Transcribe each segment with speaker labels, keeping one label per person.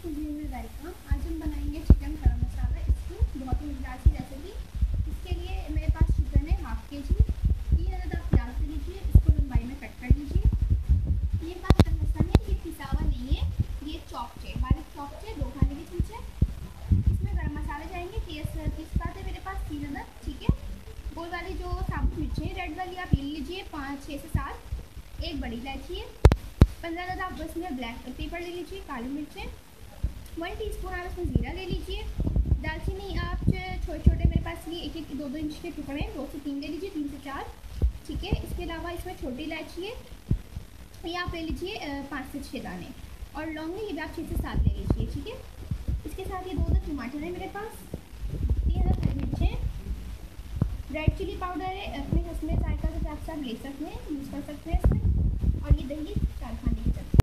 Speaker 1: Cuisine में welcome. आज हम बनाएंगे चिकन गरम मसाला। इसकी बहुत ही मज़ेदार सी रेसिपी। इसके लिए मेरे पास चिकन है हाफ के जी। 3 अदद आप प्याज ले लीजिए, इसको लंबाई में कट कर लीजिए। ये बात लहसुन है, ये पिसा हुआ नहीं है, ये चॉप्ड है, बारीक चॉप्ड है, 2 खाने की चीज़ है। इसमें गरम मसाले जाएंगे। तेज़पात है मेरे पास 3 अदद, ठीक है। गोल वाली जो साबुत मिर्ची है रेड वाली आप ले लीजिए 5, 6 से 7। एक बड़ी इलायची है। 15 अदद आप इसमें ब्लैक पेपर ले लीजिए, काली मिर्चें। 1 टीस्पून आप इसमें ज़ीरा ले लीजिए। दालचीनी आप छोटे छोटे, मेरे पास ये 1-1, 2-2 इंच के टुकड़े हैं, 2 से 3 ले लीजिए, 3 से 4, ठीक है। इसके अलावा इसमें छोटी इलायची है, ये आप ले लीजिए 5 से 6 दाने। और लौंग है, ये भी आप 6 से 7 ले लीजिए, ठीक है। इसके साथ ये 2 टमाटर है मेरे पास, 3 हरी मिर्चें, रेड चिली पाउडर है, अपने इसमें जायका के हिसाब से आप ले सकते हैं, यूज़ कर सकते हैं इसमें। और ये दही 4 खाने की चम्मच।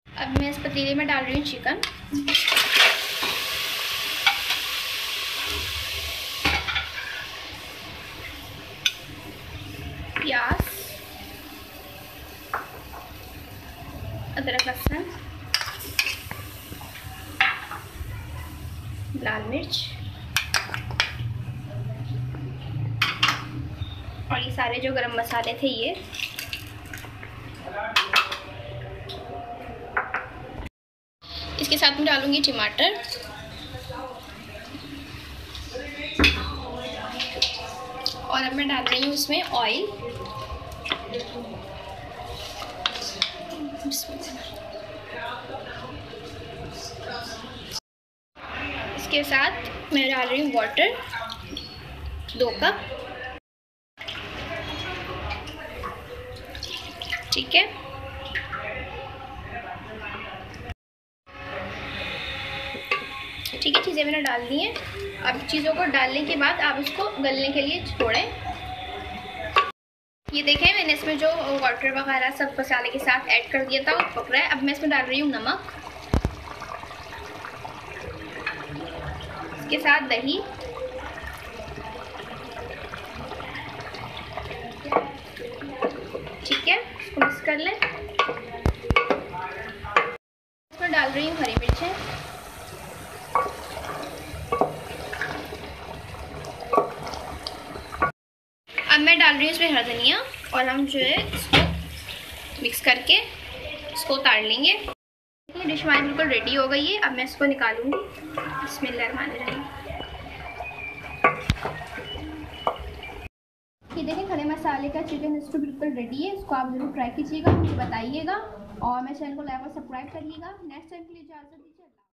Speaker 1: अब मैं इस पतीले में डाल रही हूँ चिकन। प्याज, अदरक लहसुन, लाल मिर्च और ये सारे जो गरम मसाले थे ये। इसके साथ में डालूंगी टमाटर और अब मैं डाल रही हूँ इसमें ऑयल। इसके साथ मैं डाल रही हूँ वाटर 2 कप, ठीक है। ठीक है, चीज़ें मैंने डाल दी हैं। अब चीज़ों को डालने के बाद आप इसको गलने के लिए छोड़ें। ये देखें, मैंने इसमें जो वाटर वगैरह सब मसाले के साथ ऐड कर दिया था वो पक रहा है। अब मैं इसमें डाल रही हूँ नमक, इसके साथ दही, ठीक है। इसको मिक्स कर लें। इसमें डाल रही हूँ हरी मिर्चें, अब मैं डाल रही हूँ इसमें हरा धनिया और हम जो है इसको मिक्स करके इसको उतार लेंगे। ये डिश हमारी बिल्कुल रेडी हो गई है। अब मैं इसको निकालूंगी। बिस्मिल्लाहिर्रहमानिर्रहीम। ये देखें, खड़े मसाले का चिकन स्टू बिल्कुल रेडी है। इसको आप जरूर ट्राई कीजिएगा, मुझे बताइएगा और मेरे चैनल को लाइक और सब्सक्राइब करिएगा। नेक्स्ट टाइम के लिए इजाज़त दीजिए।